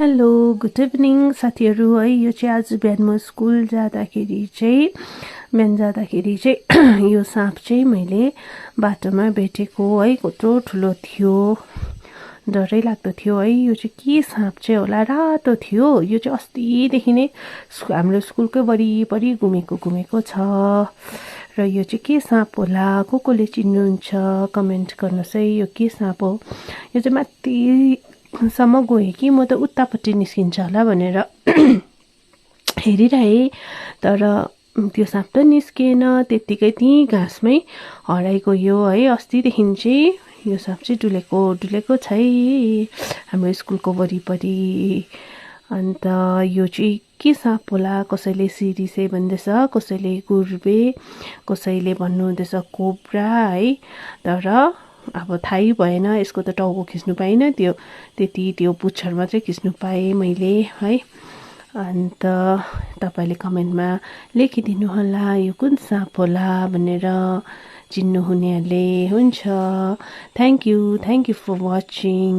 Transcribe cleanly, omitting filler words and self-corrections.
Hello good evening साथीहरू है। यो चाहिँ आज बिहान म स्कुल जाँदाखेरि चाहिँ यो साँप चाहिँ मैले बाटोमा भेटेको है। कत्रो ठुलो थियो, डरै लाग्दो थियो है। यो चाहिँ के साँप चाहिँ होला, रातो थियो। यो चाहिँ अस्तिदेखि नै हाम्रो स्कुलकै वरिपरि घुमेको छ र यो चाहिँ के साँप होला, कसले चिन्नुहुन्छ कमेन्ट गर्नुहोस् है। यो के साँप हो? यो चाहिँ माथिसम्म गएँ कि म त उतापट्टि निस्किन्छ होला भनेर हेरिरहेँ, तर त्यो साँप त निस्किएन। त्यत्तिकै त्यहीँ घाँसमै हराइगयो है। अस्तिदेखि चाहिँ यो साँप चाहिँ डुलेको छ है हाम्रो स्कुलको वरिपरि। अन्त यो चाहिँ के साँप होला? कसैले सिरिसे भन्दैछ, कसैले गुर्बे, कसैले भन्नुहुँदैछ कोब्रा है। तर अब थाहै भएन, यसको त टाउको खिच्नु पाइनँ, त्यो पुच्छर मात्रै खिच्नु पाएँ मैले है। अन्त तपाईँले कमेन्टमा लेखिदिनु होला यो कुन साँप होला भनेर, चिन्नुहुनेहरूले। हुन्छ, थ्याङ्क यू फर वाचिङ।